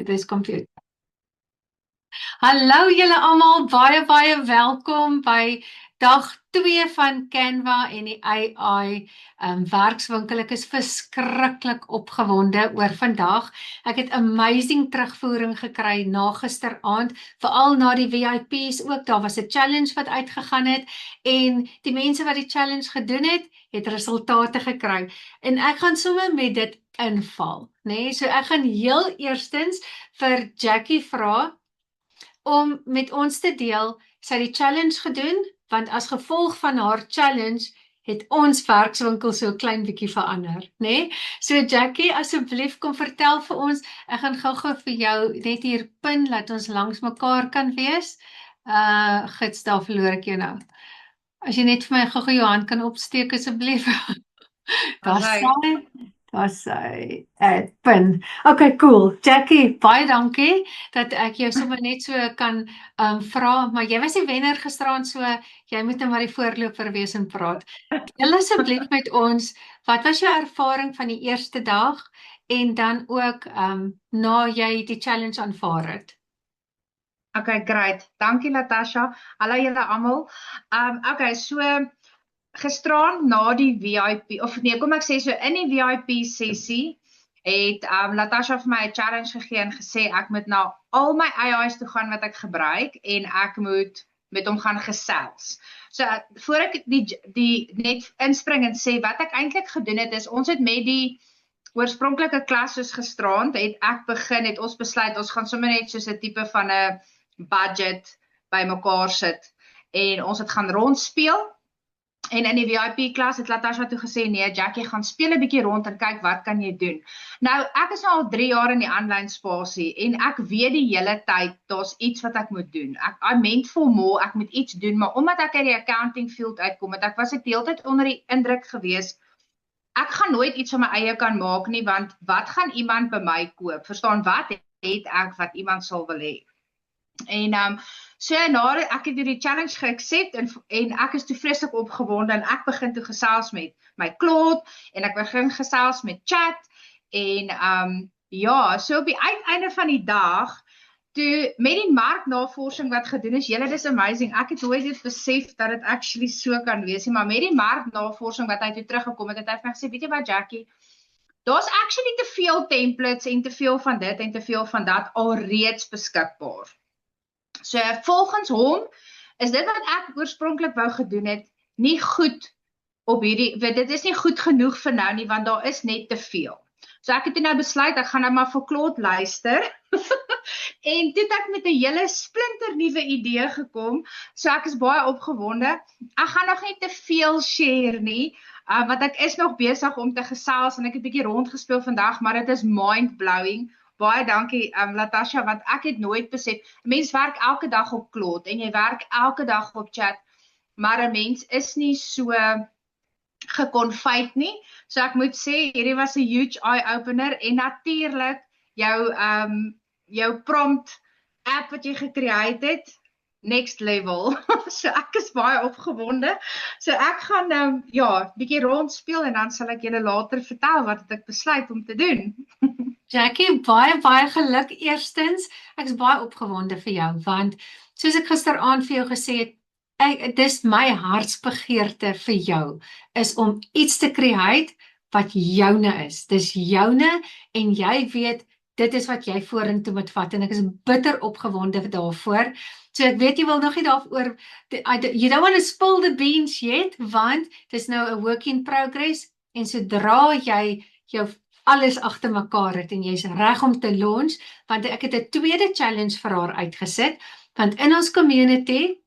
Dis computer. Hallo julle almal, baie welkom by dag 2 van Canva en die AI werkswinkel. Ek is verskriklik opgewonde oor vandag. Ek het amazing terugvoering gekry na gisteraand, veral na die VIP's ook. Daar was 'n challenge wat uitgegaan het en die mense wat die challenge gedoen het resultate gekry. En ek gaan sommer met dit inval, né? So ek gaan heel eerstens vir Jackie vra om met ons te deel, sy het die challenge gedoen, want as gevolg van haar challenge, het ons werkswinkel so 'n klein bietjie verander, né? So Jackie, asseblief kom vertel vir ons, ek gaan gou-gou vir jou net hier pin, laat ons langs mekaar kan wees. Gits, daar verloor ek jou nou. As jy net vir my gou-gou jou hand kan opsteek, asseblief. Daar sy pin. Okay, cool. Jackie, baie dankie dat ek jou sommer net so kan vra, maar jy was die wenner gisteraand, so jy moet nou maar die voorloper wees en praat. Deel asseblief met ons, wat was jou ervaring van die eerste dag en dan ook na jy die challenge aanvaar het? Okay, great. Dankie Natasha. Hallo julle almal. Okay, so gisteraan na die VIP, of nee, kom ek sê so, in die VIP sessie het Natasha vir my 'n challenge gegee en gesê ek moet na al my AI's toe gaan wat ek gebruik en ek moet met hom gaan gesels. So voor ek die net inspring en sê wat ek eintlik gedoen het is, ons het met die oorspronklike klas soos gisteraand het ons besluit ons gaan sommer net soos 'n tipe van 'n budget by mekaar sit en ons het gaan rondspeel. En in die VIP klas het Natasha toe gesê, nee, Jackie, gaan speel 'n bietjie rond en kyk wat kan jy doen. Nou, ek is nou al 3 jaar in die aanlyn spasie en ek weet die hele tyd, daar's iets wat ek moet doen. I meant for more, ek moet iets doen, maar omdat ek uit die accounting field uitkom, was ek die hele tyd onder die indruk gewees, ek gaan nooit iets van my eie kan maak nie, want wat gaan iemand by my koop? Verstaan, wat het ek wat iemand sal wil hê? En so ek het die challenge geaccept en ek is toe vreeslik opgewonde en ek begin toe gesels met my Claude en ek begin gesels met chat en ja, so op die uiteinde van die dag toe met die marknavorsing wat gedoen is, julle, dis amazing. Ek het nooit dit besef dat dit actually so kan wees nie, maar met die marknavorsing wat hy toe teruggekom het, het hy vir my gesê, weet jy wat Jackie, daar's actually te veel templates en te veel van dit en te veel van dat alreeds beskikbaar. So volgens hom is dit wat ek oorspronklik wou gedoen het, nie goed op dit is nie goed genoeg vir nou nie, want daar is net te veel. So ek het nou besluit, ek gaan nou maar vir Claude luister, en toe het ek met 'n hele splinter nuwe idee gekom, so ek is baie opgewonde. Ek gaan nog nie te veel share nie, want ek is nog besig om te gesels, en ek het 'n bietjie rondgespeel vandag, maar dit is mind-blowing. Baie dankie, Natasha, want ek het nooit besef, 'n mens werk elke dag op Claude, en jy werk elke dag op chat, maar 'n mens is nie so geconfide nie, so ek moet sê, hierdie was 'n huge eye-opener, en natuurlik, jou prompt app wat jy gecreate het, next level, so ek is baie opgewonde, so ek gaan, bietjie rondspeel, en dan sal ek julle later vertel wat het ek besluit om te doen. Jackie, baie geluk eerstens, ek is baie opgewonde vir jou, want soos ek gisteraand vir jou gesê het, dis my hartsbegeerte vir jou, is om iets te create wat joune is, dis joune, en jy weet, dit is wat jy vorentoe moet vat, en ek is bitter opgewonde daarvoor, so ek weet jy wil nog nie daaroor, you don't want to spill the beans yet, want dis nou a work in progress, en sodra jy jou alles agter mekaar het, en jy is reg om te launch, want ek het 'n tweede challenge vir haar uitgesit, want in ons community,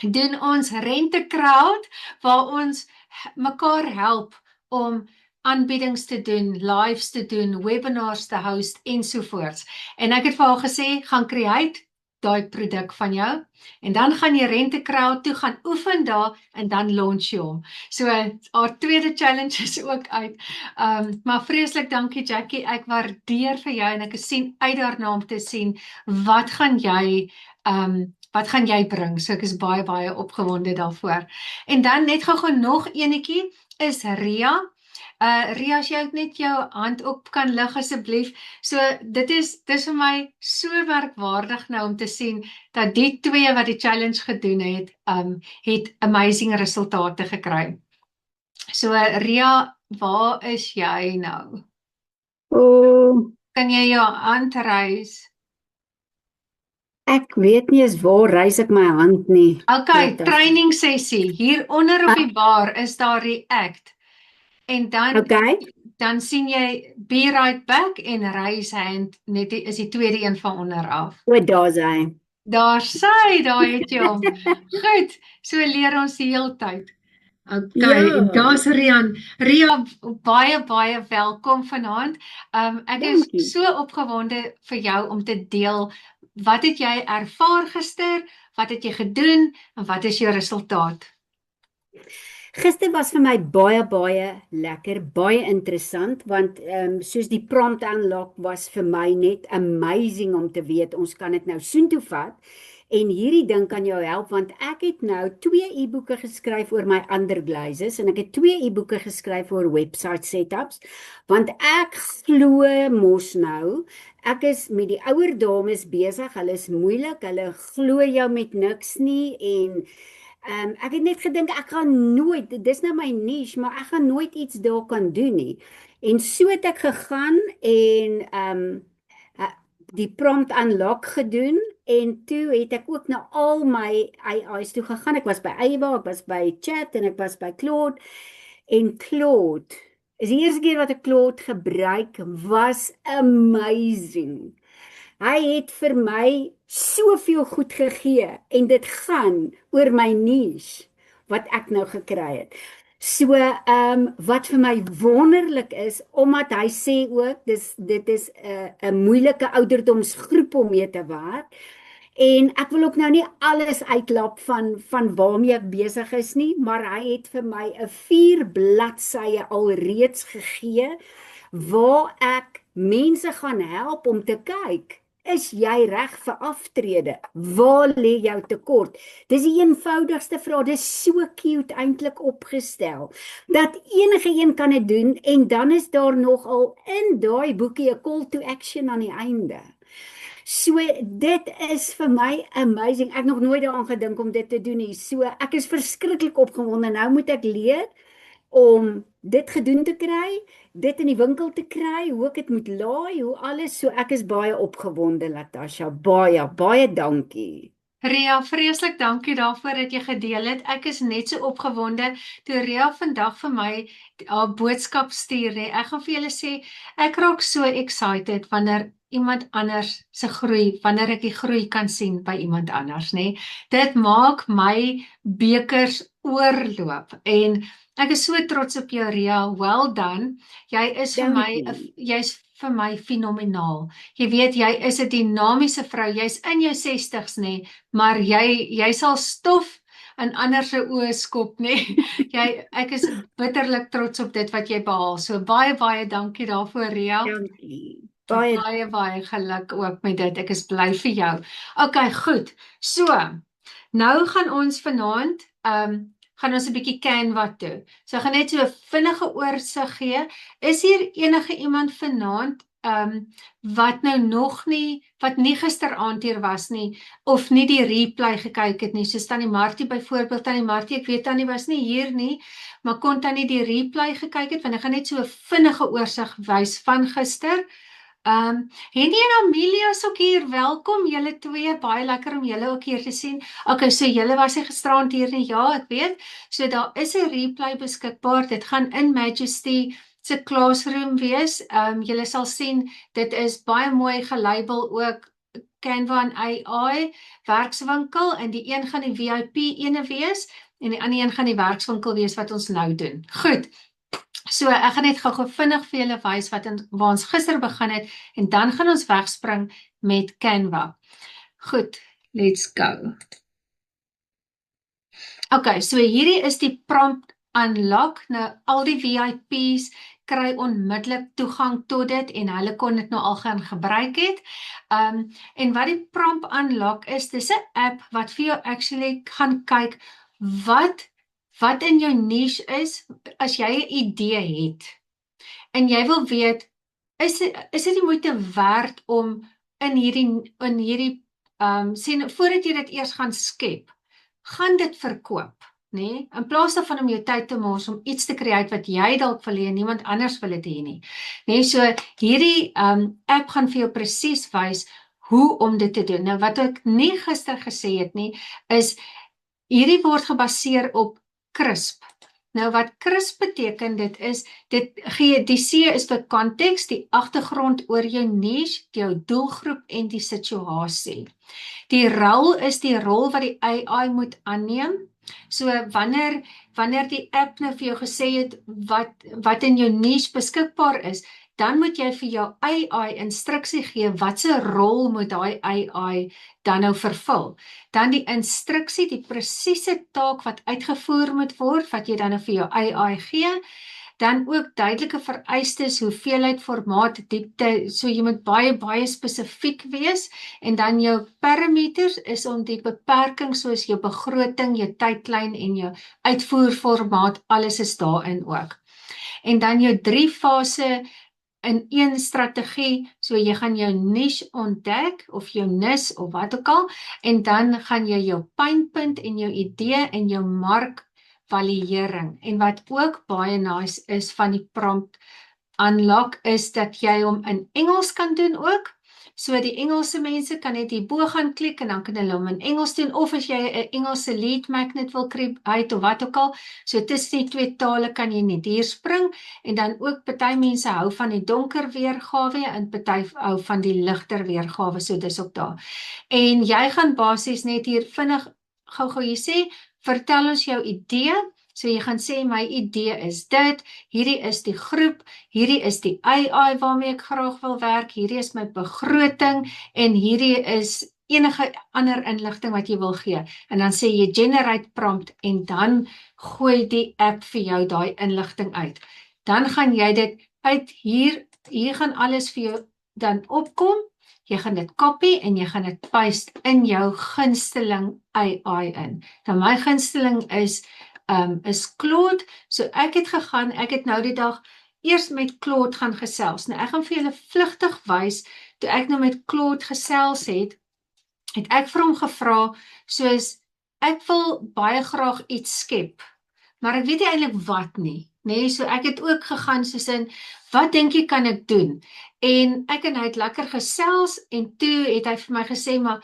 doen ons rente-crowd, waar ons mekaar help om aanbiedings te doen, lives te doen, webinars te host, ensovoorts. En ek het vir haar gesê, gaan create daai produk van jou, en dan gaan jy rente-crowd toe, gaan oefen daar, en dan launch jy hom. So, haar tweede challenge is ook uit. Maar vreeslik dankie Jackie, ek waardeer vir jou, en ek sien uit daarna om te sien, wat gaan jy bring, so ek is baie opgewonde daarvoor. En dan net gou nog enetjie, is Ria. Ria, as jy ook net jou hand op kan lig asseblief. So dis vir my so merkwaardig nou om te sien dat die twee wat die challenge gedoen het amazing resultate gekry. So Ria, waar is jy nou? Kan jy jou hand reis? Ek weet nie eens waar reis ek my hand nie. Okay, training sessie. Hier onder op die bar is daar React. En dan sien jy be right back en raise hand, net is die tweede een van onder af. Daar's hy. Daar het jy hom. Goed, so leer ons die hele tyd. Okay, daar's Rian. Ria, baie welkom vanaand. Ek is so opgewonde vir jou om te deel. Wat het jy ervaar gister? Wat het jy gedoen? En wat is jou resultaat? Gister was vir my baie lekker, baie interessant, want soos die prompt unlock was vir my net amazing om te weet, ons kan dit nou soontoe vat, en hierdie ding kan jou help, want ek het nou 2 e-boeke geskryf oor my underglazes, en ek het 2 e-boeke geskryf oor website setups, want ek glo mos nou, ek is met die ouer dames besig, hulle is moeilik, hulle glo jou met niks nie, en ek het net gedink, ek gaan nooit, dis nou my niche, maar ek gaan nooit iets daar kan doen nie. En so het ek gegaan en die prompt unlock gedoen, en toe het ek ook na al my AI's toe gegaan. Ek was by Ava, ek was by Chat, en ek was by Claude, en Claude, is die eerste keer wat ek Claude gebruik, was amazing. Hy het vir my soveel goed gegee, en dit gaan oor my niche, wat ek nou gekry het. So, wat vir my wonderlik is, omdat hy sê ook, dit is 'n moeilike ouderdomsgroep om mee te werk, en ek wil ook nou nie alles uitlap van waarmee ek besig is nie, maar hy het vir my 'n 4 bladsye alreeds gegee, waar ek mense gaan help om te kyk, is jy reg vir aftrede? Waar lê jou tekort? Dis die eenvoudigste vraag, dis so cute eintlik opgestel, dat enige een kan dit doen, en dan is daar nogal in daai boekie 'n call to action aan die einde. So, dit is vir my amazing, ek het nog nooit daaraan gedink om dit te doen nie, so ek is verskriklik opgewonde, nou moet ek leer om dit gedoen te kry, dit in die winkel te kry, hoe ek dit moet laai, hoe alles, so ek is baie opgewonde, Latasha, baie dankie. Ria, vreeslik dankie daarvoor dat jy gedeel het. Ek is net so opgewonde toe Ria vandag vir my haar boodskap stuur. Ek gaan vir julle sê, ek raak so excited wanneer iemand anders se groei, wanneer ek die groei kan sien by iemand anders, nê. Dit maak my bekers oorloop, en ek is so trots op jou, Ria, well done. Jy's vir my fenomenaal. Jy weet, jy is 'n dinamiese vrou, jy's in jou 60's, nê, maar jy sal stof in ander se oë skop, nê. Ek is bitterlik trots op dit wat jy behaal. So baie dankie daarvoor, Ria. Dankie. Baie geluk ook met dit. Ek is bly vir jou. Okay, goed. So, nou gaan ons vanaand gaan ons 'n bietjie Canva toe. So ek gaan net so 'n vinnige oorsig gee. Is hier enige iemand vanaand wat nou nog nie, wat nie gisteraand hier was nie, of nie die replay gekyk het nie, soos Tannie Martie byvoorbeeld. Tannie Martie, ek weet Tannie was nie hier nie, maar kon Tannie die replay gekyk het, want ek gaan net so 'n vinnige oorsig wys van gister. Henny en Amelia is ook hier, welkom julle twee, baie lekker om julle ook hier te sien. Okay, so julle was nie gisteraand hier nie, ja, ek weet, so daar is 'n replay beskikbaar, dit gaan in Majesty se classroom wees, julle sal sien, dit is baie mooi gelabel ook, Canva en AI, werkswinkel, en die een gaan die VIP ene wees, en die ander een gaan die werkswinkel wees wat ons nou doen. Goed. So, ek gaan net gou vinnig vir julle wys waar ons gister begin het, en dan gaan ons wegspring met Canva. Goed, let's go. Okay, so hierdie is die prompt unlock. Nou, al die VIP's kry onmiddellik toegang tot dit, en hulle kon dit nou al gaan gebruik het. En wat die prompt unlock is, dis 'n app wat vir jou actually gaan kyk wat in jou niche is, as jy 'n idee het, en jy wil weet, is dit die moeite werd om in hierdie voordat jy dit eers gaan skep, gaan dit verkoop, nê? In plaas daarvan om jou tyd te mors om iets te create wat jy dalk wil hê en niemand anders wil dit hê nie. Nê, so hierdie app gaan vir jou presies wys hoe om dit te doen. Nou wat ek nie gister gesê het nie, is hierdie word gebaseer op CRISP. Nou wat CRISP beteken, dit gee, die C is vir konteks, die agtergrond oor jou niche, jou doelgroep en die situasie. Die rol is die rol wat die AI moet aanneem. So wanneer die app nou vir jou gesê het wat in jou niche beskikbaar is, dan moet jy vir jou AI instruksie gee, watse rol moet daai AI dan nou vervul. Dan die instruksie, die presiese taak wat uitgevoer moet word, wat jy dan nou vir jou AI gee, dan ook duidelike vereistes, hoeveelheid, formaat, diepte, so jy moet baie spesifiek wees, en dan jou parameters is om die beperking soos jou begroting, jou tydlyn en jou uitvoerformaat, alles is daarin ook. En dan jou 3 fase in een strategie, so jy gaan jou niche ontdek, of jou nis, of wat ook al, en dan gaan jy jou pynpunt en jou idee en jou mark validering. En wat ook baie nice is van die prompt unlock, is dat jy hom in Engels kan doen ook. So die Engelse mense kan net hierbo gaan klik en dan kan hulle hom in Engels doen, of as jy 'n Engelse lead magnet wil create of wat ook al, so tussen die 2 tale kan jy net hier spring, en dan ook party mense hou van die donker weergawe en party hou van die ligter weergawe, so dis ook daar. En jy gaan basies net hier vinnig gou hier sê, vertel ons jou idee. So jy gaan sê, my idee is dit, hierdie is die groep, hierdie is die AI waarmee ek graag wil werk, hierdie is my begroting, en hierdie is enige ander inligting wat jy wil gee. En dan sê jy generate prompt, en dan gooi die app vir jou daai inligting uit. Dan gaan jy dit uit hier gaan alles vir jou dan opkom, jy gaan dit copy en jy gaan dit paste in jou gunsteling AI in. Nou my gunsteling is Claude, so ek het nou die dag eers met Claude gaan gesels. Nou ek gaan vir julle vlugtig wys, toe ek nou met Claude gesels het ek vir hom gevra, soos, ek wil baie graag iets skep, maar ek weet nie eintlik wat nie, nee, so ek het ook gegaan soos in, wat dink jy kan ek doen? En hy het lekker gesels, en toe het hy vir my gesê, maar,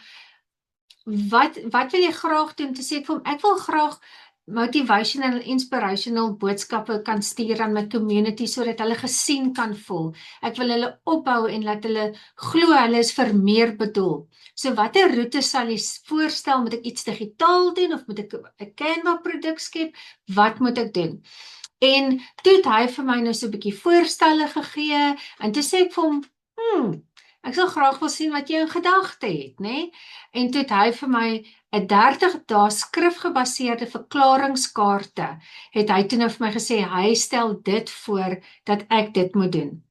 wat wil jy graag doen? Toe sê ek vir hom, ek wil graag motivational en inspirational boodskappe kan stuur aan my community, sodat hulle gesien kan voel. Ek wil hulle ophou en laat hulle glo hulle is vir meer bedoel. So watter roete sal jy voorstel? Moet ek iets digitaal doen, of moet ek 'n Canva produk skep? Wat moet ek doen? En toe het hy vir my nou so 'n bietjie voorstelle gegee, en toe sê ek vir hom, ek sal graag wil sien wat jy in gedagte het, né? En toe het hy vir my 'n 30 dae skrifgebaseerde verklaringskaarte, het hy toe nou vir my gesê, hy stel dit voor, dat ek dit moet doen.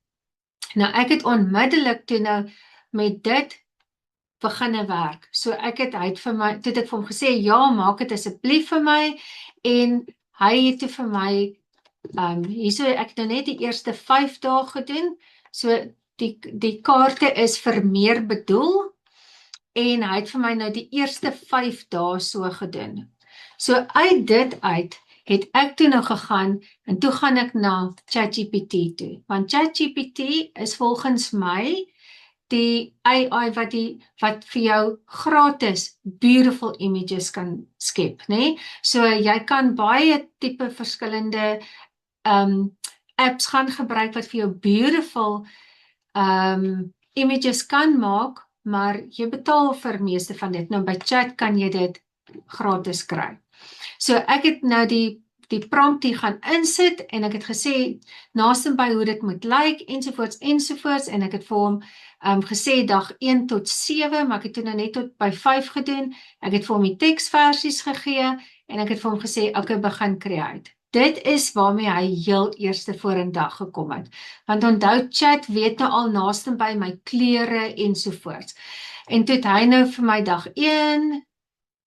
Nou ek het onmiddellik toe nou met dit beginne werk. So hy het vir my, toe het ek vir hom gesê, ja, maak dit asseblief vir my, en hy het toe vir my, hierso, ek het nou net die eerste 5 dae gedoen, so die kaarte is vir meer bedoel, en hy het vir my nou die eerste 5 dae so gedoen. So uit dit uit, het ek toe nou gegaan, en toe gaan ek na ChatGPT toe, want ChatGPT is volgens my, die AI wat vir jou gratis beautiful images kan skep, né? So jy kan baie tipe verskillende apps gaan gebruik wat vir jou beautiful images kan maak, maar jy betaal vir meeste van dit. Nou by Chat kan jy dit gratis kry. So ek het nou die prompt hier gaan insit, en ek het gesê, naaste by hoe dit moet lyk, ensovoorts, en ek het vir hom gesê dag 1 tot 7, maar ek het toe nou net tot by 5 gedoen, ek het vir hom die teksversies gegee, en ek het vir hom gesê, okay, begin create. Dit is waarmee hy heel eerste vorendag gekom het, want onthou Chat weet nou al naaste by my kleure, ensovoorts. En toe het hy nou vir my dag 1,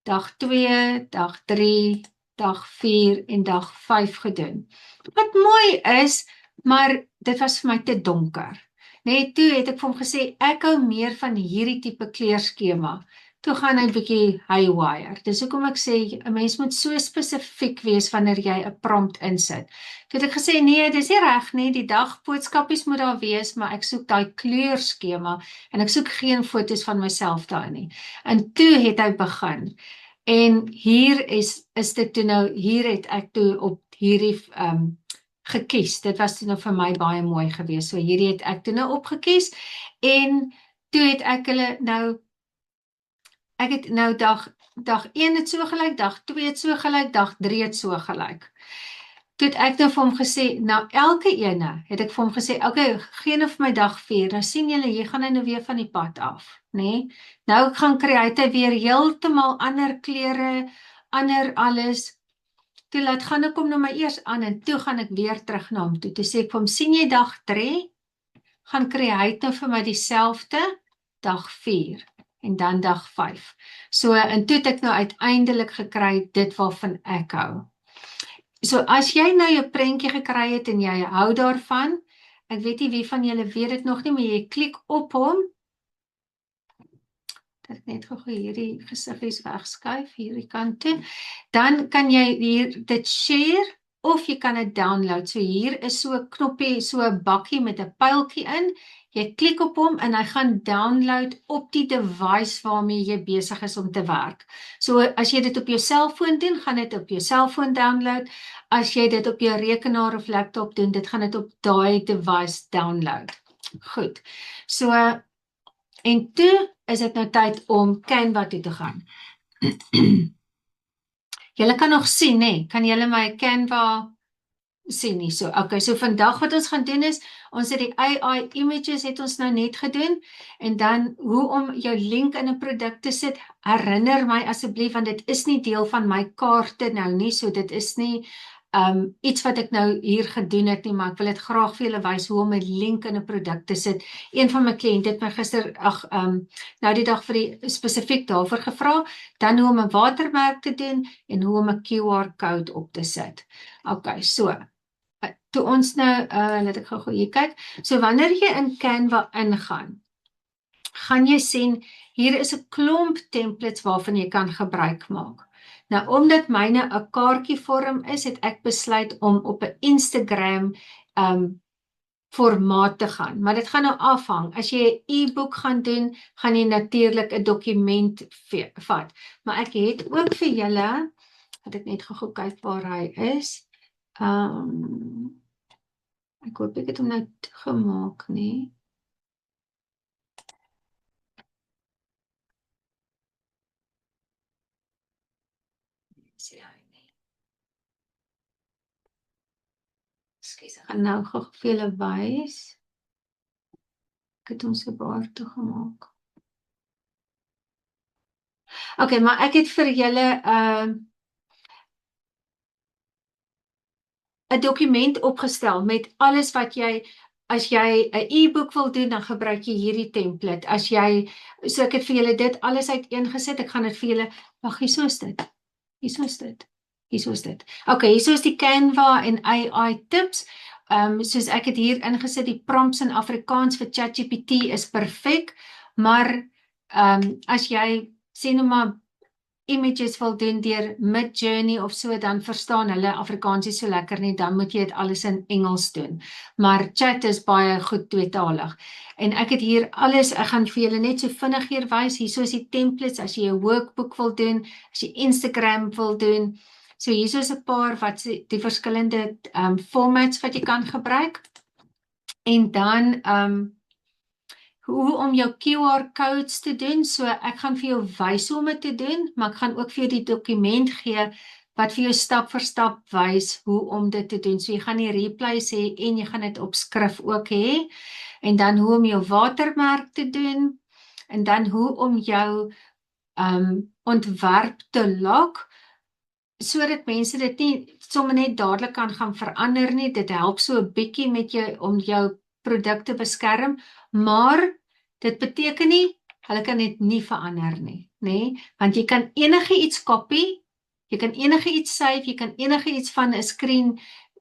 dag 2, dag 3, dag 4 en dag 5 gedoen. Wat mooi is, maar dit was vir my te donker. Net toe het ek vir hom gesê, ek hou meer van hierdie tipe kleurskema. Toe gaan hy 'n bietjie haywire. Dis hoekom ek sê 'n mens moet so spesifiek wees wanneer jy 'n prompt insit. Toe het ek gesê nee, dis nie reg nie, die dagboodskapies moet daar wees, maar ek soek daai kleurskema en ek soek geen foto's van myself daar nie. En toe het hy begin. En hier is dit toe nou, hier het ek toe op hierdie gekies. Dit was toe nou vir my baie mooi geweest. So hierdie het ek toe nou opgekies en toe het ek hulle nou ek het nou dag 1 het so gelyk, dag 2 het so gelyk, dag 3 het so gelyk. Toe het ek nou vir hom gesê, nou elke ene het ek vir hom gesê, okay, gee nou vir my dag 4, nou sien julle, hier gaan hy nou weer van die pad af, né? Nou gaan kry hy weer heeltemal ander kleure, ander alles. Toe laat gaan ek hom nou maar eers aan en toe gaan ek weer terug na hom toe. Toe sê ek vir hom, sien jy dag 3? Gaan kry hy nou vir my dieselfde dag 4 en dan dag 5. So en toe het ek nou uiteindelik gekry dit waarvan ek hou. So as jy nou jou prentjie gekry het en jy hou daarvan, ek weet nie wie van julle weet dit nog nie, maar jy klik op hom. Dat ek net gou hierdie gesiggies wegskuif hierdie kant toe. Dan kan jy hier dit share of jy kan dit download. So hier is so 'n knoppie, so 'n bakkie met 'n pyltjie in. Jy klik op hom en hy gaan download op die device waarmee jy besig is om te werk. So as jy dit op jou selfoon doen, gaan dit op jou selfoon download. As jy dit op jou rekenaar of laptop doen, dit gaan dit op daai device download. Goed. So en toe is dit nou tyd om Canva toe te gaan. Julle kan nog sien, hè? Kan julle my Canva sien nie? So, okay, so vandag wat ons gaan doen is, ons het die AI images het ons nou net gedoen, en dan hoe om jou link in 'n produk te sit, herinner my asseblief, want dit is nie deel van my kaarte nou nie, so dit is nie iets wat ek nou hier gedoen het nie, maar ek wil dit graag vir julle wys hoe om 'n link in 'n produk te sit. Een van my kliënte het my gister, nou die dag vir die spesifiek daarvoor gevra, dan hoe om 'n watermerk te doen en hoe om 'n QR-code op te sit. Okay, so toe ons nou, laat ek gou hier kyk. So wanneer jy in Canva ingaan, gaan jy sien hier is 'n klomp templates waarvan jy kan gebruik maak. Nou, omdat myne 'n kaartjievorm is, het ek besluit om op 'n Instagram formaat te gaan. Maar dit gaan nou afhang. As jy 'n e-book gaan doen, gaan jy natuurlik 'n dokument vat. Maar ek het ook vir julle, wat ek net gou kyk waar hy is. Ek hoop ek het hom nou gemaak, nie? Ekskuus, ek gaan nou gou vir julle wys. Ek het hom so baar toe gemaak. Okay, maar ek het vir julle 'n dokument opgestel met alles wat jy, as jy 'n e-book wil doen, dan gebruik jy hierdie template. As jy, so ek het vir julle dit alles uiteengesit, ek gaan dit vir julle, wag, hierso is dit. Hierso is dit. Hierso is dit. Okay, hierso is die Canva en AI tips. Soos ek het hier ingesit, die prompts in Afrikaans vir ChatGPT is perfek, maar as jy sê nou maar images wil doen deur Midjourney of so, dan verstaan hulle Afrikaans nie so lekker nie, dan moet jy dit alles in Engels doen. Maar chat is baie goed tweetalig. En ek het hier alles, ek gaan vir julle net so vinnig hier wys, hierso is die templates, as jy 'n workbook wil doen, as jy Instagram wil doen. So hierso is 'n paar wat die verskillende formats wat jy kan gebruik. En dan hoe om jou QR-codes te doen. So ek gaan vir jou wys hoe om dit te doen, maar ek gaan ook vir jou die dokument gee wat vir jou stap vir stap wys hoe om dit te doen. So jy gaan die replays hê en jy gaan dit op skrif ook hê. En dan hoe om jou watermerk te doen, en dan hoe om jou ontwerp te lok, sodat mense dit nie sommer net dadelik kan gaan verander nie. Dit help so 'n bietjie met jou om jou produk te beskerm, maar dit beteken nie hulle kan dit nie verander nie, nê? Want jy kan enige iets copy, jy kan enige iets save, jy kan enige iets van 'n screen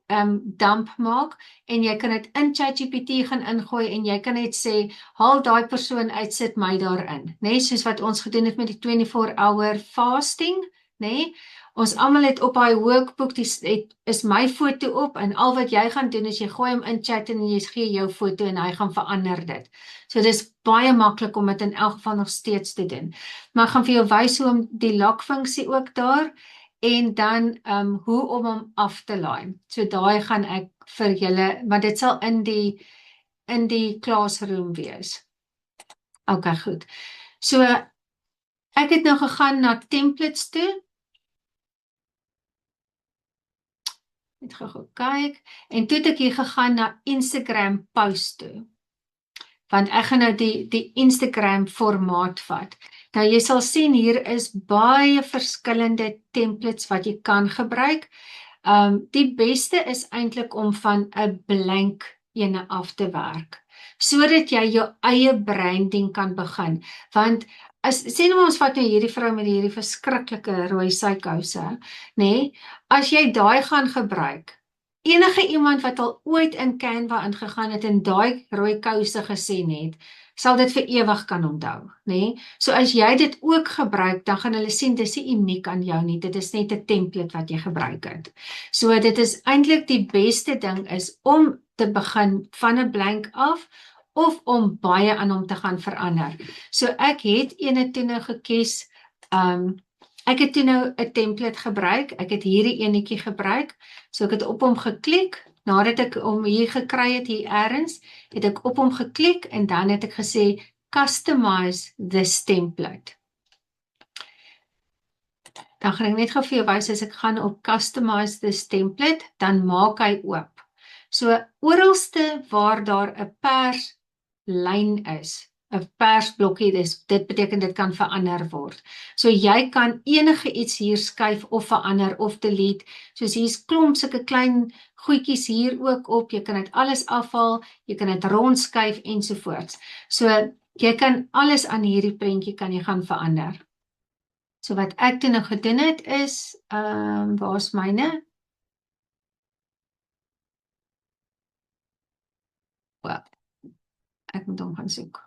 dump maak en jy kan dit in ChatGPT gaan ingooi en jy kan net sê, haal daai persoon uit, sit my daarin, né? Soos wat ons gedoen het met die 24-hour fasting, né? Ons almal het op daai workbook, is my foto op en al wat jy gaan doen is jy gooi hom in chat en jy gee jou foto en hy gaan verander dit. So dis baie maklik om dit in elk geval nog steeds te doen. Maar ek gaan vir jou wys hoe om die lock-funksie ook daar en dan hoe om hom af te laai. So daai gaan ek vir julle, want dit sal in die classroom wees. Okay, goed. So ek het nou gegaan na templates toe. Net gou kyk en toe het ek hier gegaan na Instagram post toe. Want ek gaan nou die Instagram formaat vat. Nou jy sal sien hier is baie verskillende templates wat jy kan gebruik. Die beste is eintlik om van 'n blank ene af te werk, sodat jy jou eie branding kan begin. Want sê nou ons vat nou hierdie vrou met hierdie verskriklike rooi sykouse, nê? As jy daai gaan gebruik, enige iemand wat al ooit in Canva ingegaan het en daai rooi kouse gesien het, sal dit vir ewig kan onthou, nê? So as jy dit ook gebruik, dan gaan hulle sien dis nie uniek aan jou nie, dit is net 'n template wat jy gebruik het. So dit is eintlik die beste ding is om te begin van 'n blank af, of om baie aan hom te gaan verander. So ek het ene toe nou gekies, ek het toe nou 'n template gebruik, ek het hierdie enetjie gebruik, so ek het op hom geklik, nadat ek hom hier gekry het, hier ergens, het ek op hom geklik en dan het ek gesê, customize this template. Dan gaan ek net gou vir jou wys, as ek gaan op customize this template, dan maak hy oop. So oralste waar daar 'n pers lyn is, 'n persblokkie is, dit beteken dit kan verander word. So jy kan enige iets hier skuif of verander of delete, soos hier's klomp sulke klein goedjies hier ook op, jy kan dit alles afhaal, jy kan dit rondskuif ensovoorts. So jy kan alles aan hierdie prentjie kan jy gaan verander. So wat ek toe nou gedoen het is, waar's myne? Ek moet hom gaan soek.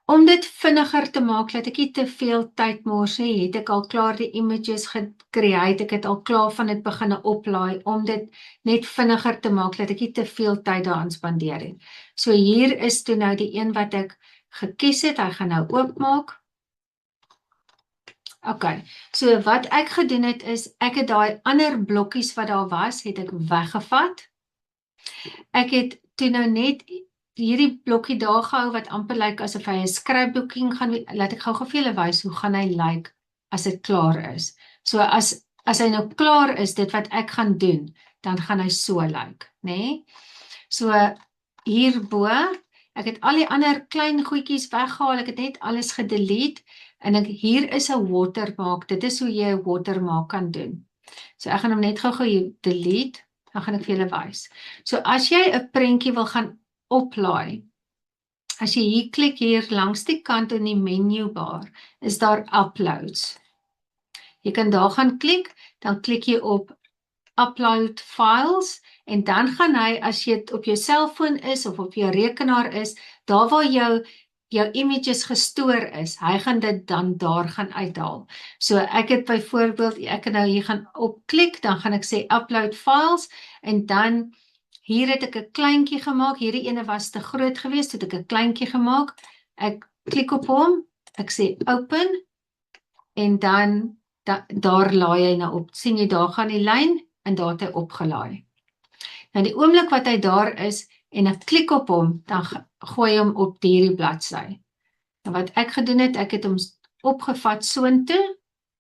Om dit vinniger te maak, dat ek nie te veel tyd mors nie, het ek al klaar die images gecreate, ek het al klaar van dit begin oplaai, om dit net vinniger te maak, dat ek nie te veel tyd daaraan spandeer het. So hier is toe nou die een wat ek gekies het, hy gaan nou oopmaak. Okay, so wat ek gedoen het is, ek het daai ander blokkies wat daar was, het ek weggevat. Ek het toe nou net hierdie blokkie daar gehou wat amper lyk asof hy 'n skryfboekie gaan, laat ek gou vir julle wys hoe gaan hy lyk as dit klaar is. So as hy nou klaar is, dit wat ek gaan doen, dan gaan hy so lyk, né? So hierbo, ek het al die ander klein goedjies weggehaal, ek het net alles gedelete en hier is 'n watermark. Dit is hoe jy 'n watermark kan doen. So ek gaan hom net gou hier delete. Dan gaan ek vir julle wys. So as jy 'n prentjie wil gaan oplaai, as jy hier klik hier langs die kant in die menubar, is daar uploads. Jy kan daar gaan klik, dan klik jy op upload files en dan gaan hy, as jy op jou selfoon is of op jou rekenaar is, daar waar jou images gestoor is, hy gaan dit dan daar gaan uithaal. So ek het byvoorbeeld, ek kan nou hier gaan opklik, dan gaan ek sê upload files, en dan hier het ek 'n kleintjie gemaak, hierdie ene was te groot geweest, so het ek 'n kleintjie gemaak, ek klik op hom, ek sê open, en dan daar laai hy nou op, sien jy daar gaan die lyn, en daar het hy opgelaai. Nou die oomblik wat hy daar is, en ek klik op hom, dan gooi hom op hierdie bladsy. Nou wat ek gedoen het, ek het hom opgevat soontoe,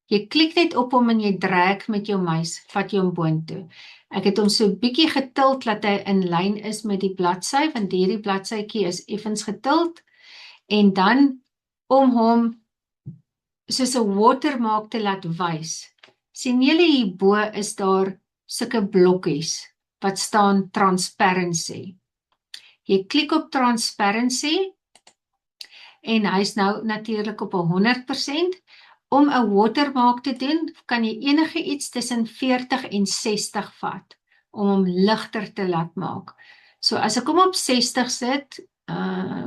jy klik net op hom en jy drag met jou muis, vat jy hom boontoe. Ek het hom so bietjie getild, dat hy in lyn is met die bladsy, want hierdie bladsytjie is effens getild, en dan om hom soos 'n watermark te laat wys. Sien julle hierbo is daar sulke blokkies, wat staan transparency. Jy klik op transparency, en hy is nou natuurlik op 100%, Om 'n watermark te doen, kan jy enige iets tussen 40 en 60 vat, om hom ligter te laat maak. So as ek hom op 60 sit,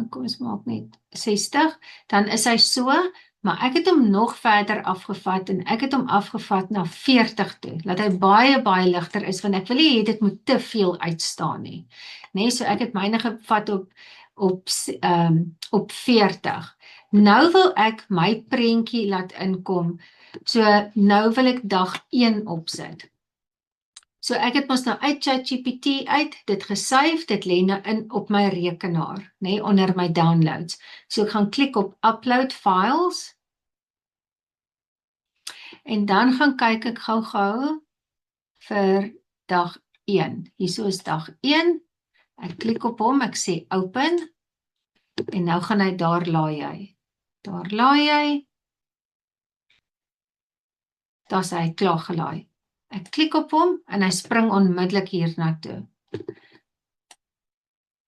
kom ons maak net 60, dan is hy so, maar ek het hom nog verder afgevat, en ek het hom afgevat na 40 toe, dat hy baie, baie ligter is, want ek wil nie hê dit moet te veel uitstaan nie. Nee, so ek het myne gevat op 40. Nou wil ek my prentjie laat inkom, so nou wil ek dag 1 opsit. So ek het mos nou uit ChatGPT uit, dit gesave, dit lê nou in op my rekenaar, nee, onder my downloads. So ek gaan klik op upload files, en dan gaan kyk ek gou vir dag 1. Hierso is dag 1, ek klik op hom, ek sê open, en nou gaan hy daar laai hy. Daar laai hy, daar is hy klaar gelaai. Ek klik op hom, en hy spring onmiddellik hier na toe.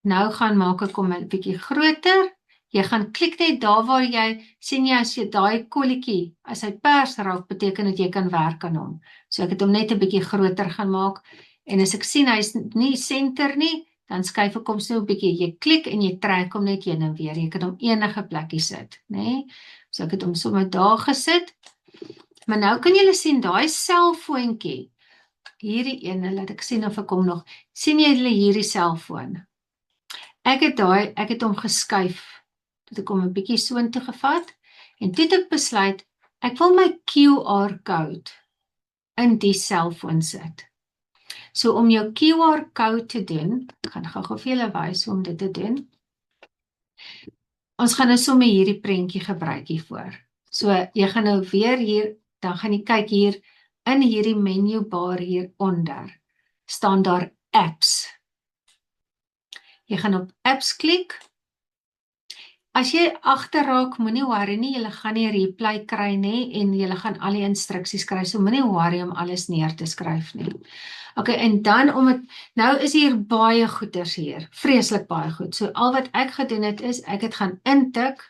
Nou gaan maak ek hom 'n bietjie groter. Jy gaan klik net daar waar jy, sien jy as jy daai kolletjie, as hy pers raak, beteken dat jy kan werk aan hom. So ek het hom net 'n bietjie groter gaan maak, en as ek sien hy is nie center nie, dan skuif ek hom so 'n bietjie, jy klik en jy trek hom net heen en weer, jy kan hom enige plekkie sit, né? So ek het hom sommer daar gesit, maar nou kan julle sien, daai selfoontjie, hierdie ene, laat ek sien of ek hom nog, sien julle hierdie selfoon? Ek het hom geskuif, het ek hom 'n bietjie soontoe gevat, en toe het ek besluit, ek wil my QR code in die selfoon sit. So om jou QR code te doen, ek gaan gou vir julle wys hoe om dit te doen. Ons gaan nou sommer hierdie prentjie gebruik hiervoor. So jy gaan nou weer hier, dan gaan jy kyk hier, in hierdie menu bar hieronder, staan daar apps. Jy gaan op apps klik. As jy agterraak, moenie worry nie, jy gaan nie replay kry nie, en jy gaan al die instruksies kry, so moenie worry om alles neer te skryf nie. Ok, en dan nou is hier baie goeders hier, vreeslik baie goed. So al wat ek gedoen het is, ek het gaan intik,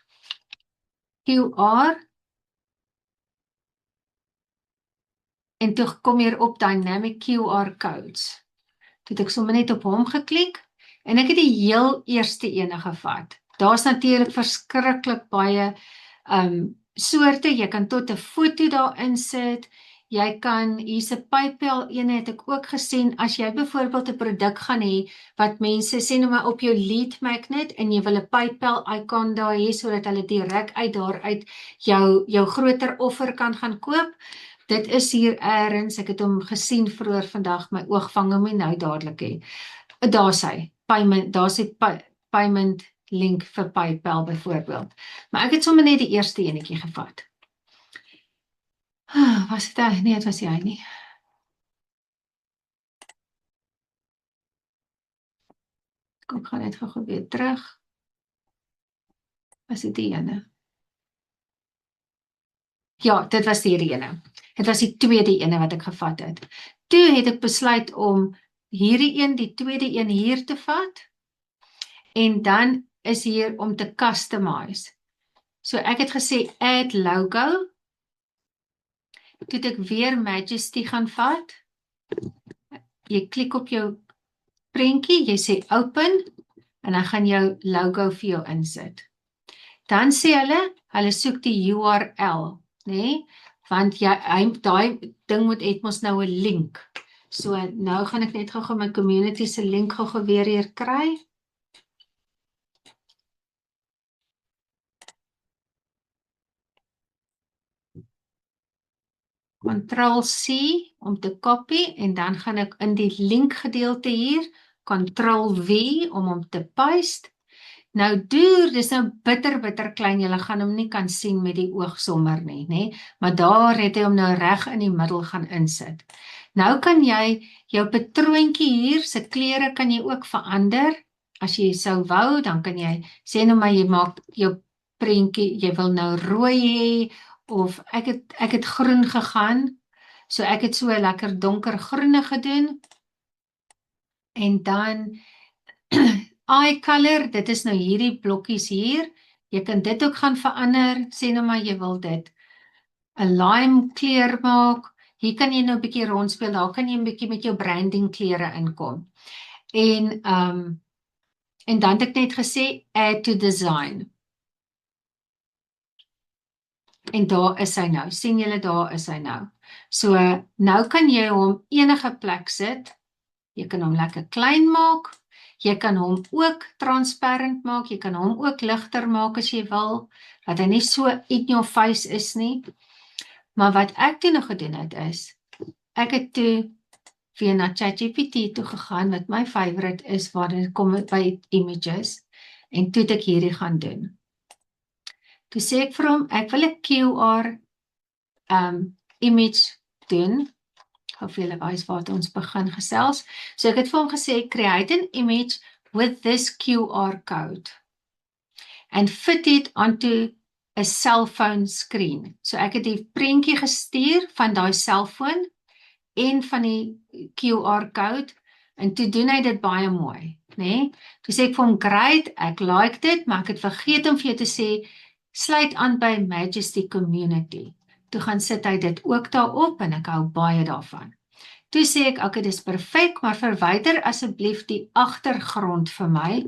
QR, en toe kom hier op Dynamic QR Codes. Toe het ek sommer net op hom geklik, en ek het die heel eerste ene gevat. Daar's natuurlik verskriklik baie soorte, jy kan tot 'n foto daarin sit, jy kan, hier's 'n PayPal ene het ek ook gesien, as jy byvoorbeeld 'n produk gaan hê, wat mense sê nou maar op jou lead magnet, en jy wil 'n PayPal icon daar hê, sodat hulle direk uit daaruit jou groter offer kan gaan koop. Dit is hier eers, ek het hom gesien vroeër vandag, my oog vang hom nie nou dadelik hê. Daar's hy, daar's die payment link vir PayPal byvoorbeeld. Maar ek het sommer net die eerste enetjie gevat. Was dit hy? Nee, dit was hy nie. Kom, ek gaan net gou weer terug. Was dit die ene? Ja, dit was die ene. Dit was die tweede ene wat ek gevat het. Toe het ek besluit om hierdie een, die tweede een hier te vat, en dan is hier om te customize. So ek het gesê add logo, toe het ek weer Majesty gaan vat, jy klik op jou prentjie, jy sê open, en dan gaan jou logo vir jou insit. Dan sê hulle soek die URL, nee, want daai ding het mos nou 'n link. So nou gaan ek net gou my community se link gou weer hier kry. Ctrl+C om te copy, en dan gaan ek in die link gedeelte hier, Ctrl+V om hom te paste. Nou dis nou bitter klein, julle gaan hom nie kan sien met die oog sommer nie, maar daar het hy hom nou reg in die middel gaan insit. Nou kan jy jou patroontjie hier, se kleure kan jy ook verander, as jy sou wou, dan kan jy, sê nou maar jy maak jou prentjie, jy wil nou rooi hê, of ek het groen gegaan, so ek het so 'n lekker donker groene gedoen, en dan eye color, dit is nou hierdie blokkies hier, jy kan dit ook gaan verander, sê nou maar jy wil dit 'n lime kleur maak. Hier kan jy nou 'n bietjie rondspeel, daar kan jy 'n bietjie met jou branding kleure inkom. En dan het ek net gesê add to design. En daar is hy nou. sien julle, daar is hy nou. So nou kan jy hom enige plek sit. Jy kan hom lekker klein maak. Jy kan hom ook transparant maak. Jy kan hom ook ligter maak as jy wil, dat hy nie so in your face is nie. Maar wat ek toe nog gedoen het is, ek het toe weer na ChatGPT toe gegaan, wat my favorite is, waar dit kom by images, en toe het ek hierdie gaan doen. Toe sê ek vir hom, ek wil 'n QR image doen. Ek gaan vir julle wys waar ons begin gesels. So ek het vir hom gesê, create an image with this QR code and fit it onto a cell phone screen. So ek het die prentjie gestuur van daai selfoon en van die QR code, en toe doen hy dit baie mooi, né? Toe sê ek vir hom, great, ek like dit, maar ek het vergeet om vir jou te sê, sluit aan by Majesty Community. Toe gaan sit hy dit ook daarop, en ek hou baie daarvan. Toe sê ek, okay, dis perfek, maar verwyder asseblief die agtergrond vir my.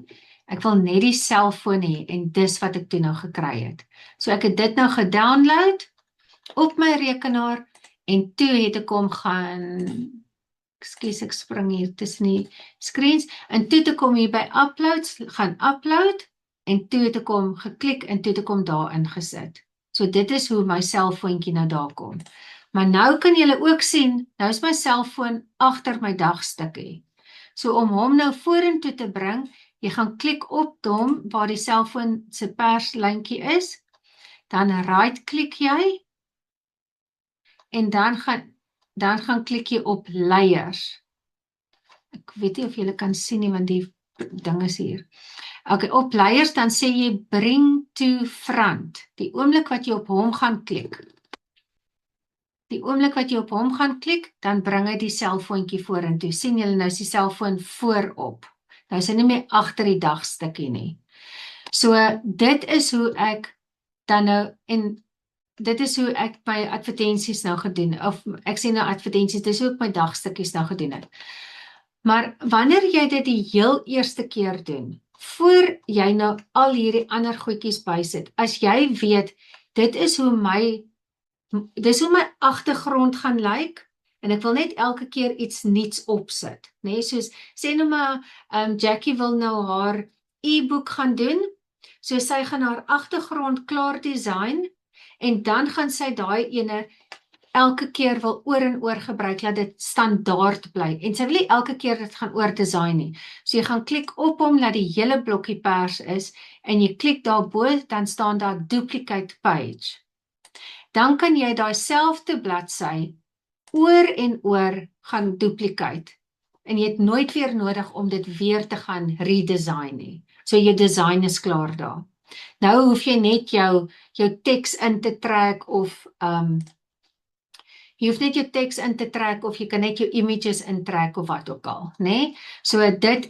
Ek wil net die selfoon hê, en dis wat ek toe nou gekry het. So ek het dit nou gedownload op my rekenaar, en toe het ek hom gaan, ekskuus, ek spring hier tussen die screens, en toe het ek hom hier by uploads, gaan upload, en toe het ek hom geklik, en toe het ek hom daar ingesit. So dit is hoe my selfoontjie nou daar kom. Maar nou kan julle ook sien, nou is my selfoon agter my dagstukkie. So om hom nou vorentoe te bring, jy gaan klik op hom waar die selfoon se perslyntjie is, dan right klik jy, en dan gaan klik jy op layers. Ek weet nie of julle kan sien nie, want die ding is hier. Okay, op layers, dan sê jy bring to front. Die oomblik wat jy op hom gaan klik, dan bring hy die selfoontjie vorentoe. sien julle, nou is die selfoon voorop. Nou is hy nie meer agter die dagstukkie nie. So dit is hoe ek dan nou, en dit is hoe ek my advertensies nou gedoen, of ek sê nou advertensies, dis hoe ek my dagstukkies nou gedoen het. Maar wanneer jy dit die heel eerste keer doen, voor jy nou al hierdie ander goedjies bysit, as jy weet, dis hoe my agtergrond gaan lyk, en ek wil net elke keer iets nuuts opsit, né? Soos, sê nou maar, Jackie wil nou haar e-book gaan doen, so sy gaan haar agtergrond klaar design, en dan gaan sy daai ene elke keer wil oor en oor gebruik, laat dit standaard bly, en sy wil nie elke keer dit gaan oor design nie. So jy gaan klik op hom, laat die hele blokkie pers is, en jy klik daarbo, dan staan daar duplicate page. Dan kan jy daai selfde bladsy oor en oor gaan duplicate, en jy het nooit weer nodig om dit weer te gaan redesign nie. So jou design is klaar daar. Nou hoef jy net jou teks in te trek, of jy hoef net jou teks in te trek, of jy kan net jou images intrek, of wat ook al, né? So dit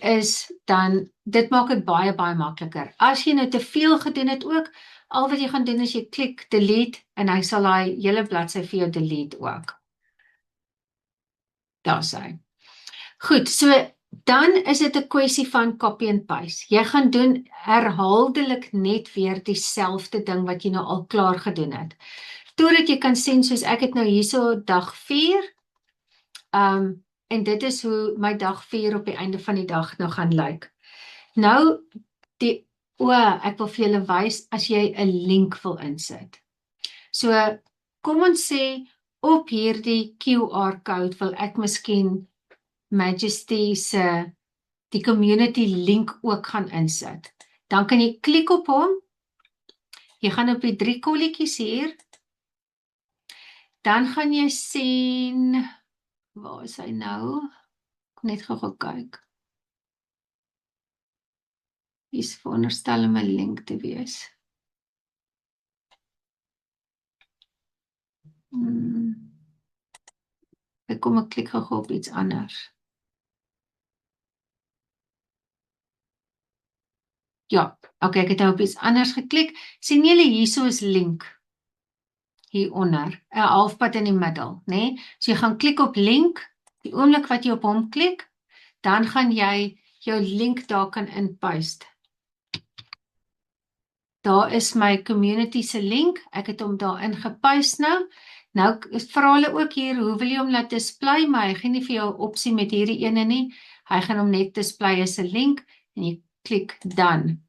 maak dit baie, baie makliker. As jy nou te veel gedoen het ook, al wat jy gaan doen is jy klik delete, en hy sal daai hele bladsy vir jou delete ook. Daar is hy. Goed, so dan is dit 'n kwessie van copy and paste. Jy gaan doen herhaaldelik net weer dieselfde ding wat jy nou al klaar gedoen het. Totdat jy kan sien, soos ek het nou hierso dag 4, en dit is hoe my dag 4 op die einde van die dag nou gaan lyk. Nou, ek wil vir julle wys, as jy 'n link wil insit. So, kom ons sê, op hierdie QR code wil ek miskien Majesty se die community link ook gaan insit. Dan kan jy klik op hom, jy gaan op die 3 kolletjies hier, dan gaan jy sien, waar is hy nou? Ek net gou kyk. Hier is veronderstel om 'n link te wees. Ek klik gou op iets anders. Ja, okay, ek het nou op iets anders geklik. Sien julle, hierso is link. hieronder, 'n halfpad in die middel, né? So jy gaan klik op link, die oomblik wat jy op hom klik, dan gaan jy jou link daar kan inpaste. Daar is my community se link, ek het hom daar ingepaste nou. Nou vra hulle ook hier, hoe wil jy hom laat display, maar hy gee nie vir jou 'n opsie met hierdie ene nie. Hy gaan hom net display as 'n link en jy klik dan.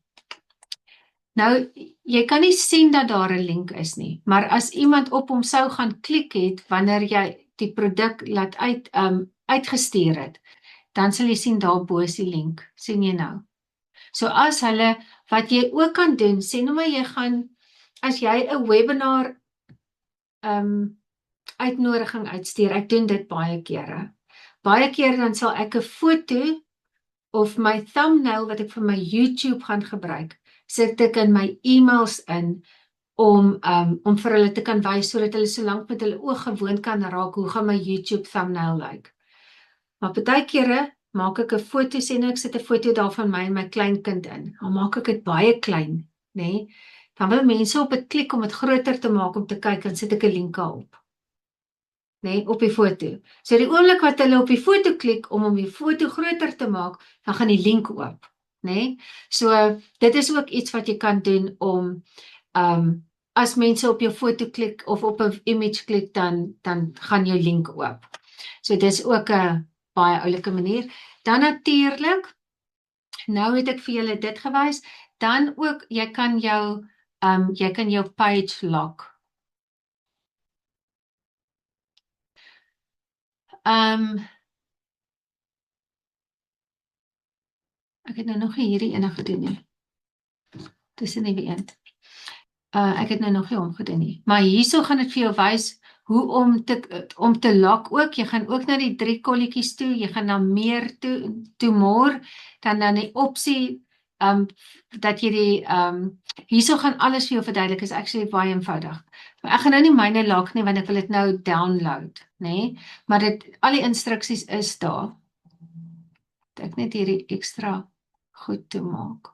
Nou, jy kan nie sien dat daar 'n link is nie, maar as iemand op hom sou gaan klik het wanneer jy die produk laat uitgestuur het, dan sal jy sien daar bo is die link, sien jy nou. So as hulle, wat jy ook kan doen, sê nou maar jy gaan, as jy 'n webinar uitnodiging uitstuur, ek doen dit baie kere. Baie keer dan sal ek 'n foto of my thumbnail wat ek vir my YouTube gaan gebruik, sit ek in my e-mails in om vir hulle te kan wys sodat hulle so lank met hulle oë gewoond kan raak hoe gaan my YouTube thumbnail lyk. Maar baie kere maak ek 'n foto, sê nou ek sit 'n foto daar van my en my kleinkind in. Dan maak ek dit baie klein, né? Dan wil mense op dit klik om dit groter te maak om te kyk en sit ek 'n link op. Né, op die foto. So die oomblik wat hulle op die foto klik om die foto groter te maak, dan gaan die link oop, né? So dit is ook iets wat jy kan doen om as mense op jou foto klik of op 'n image klik, dan gaan jou link oop. So dis ook 'n baie oulike manier. Dan natuurlik, nou het ek vir julle dit gewys, dan ook jy kan jou page lock. Ek het nou nog nie hierdie ene gedoen nie. Dis 'n nuwe een. Ek het nou nog nie omgedoen nie. Maar hierso gaan dit vir jou wys hoe om te lock ook. Jy gaan ook na die 3 kolletjies toe, jy gaan na meer toe more, dan die opsie dat jy die hierso gaan alles vir jou verduidelik, is actually baie eenvoudig. Maar ek gaan nou nie myne lock nie want ek wil dit nou download, né? Maar al die instruksies is daar. Ek net hierdie ekstra goed toe maak.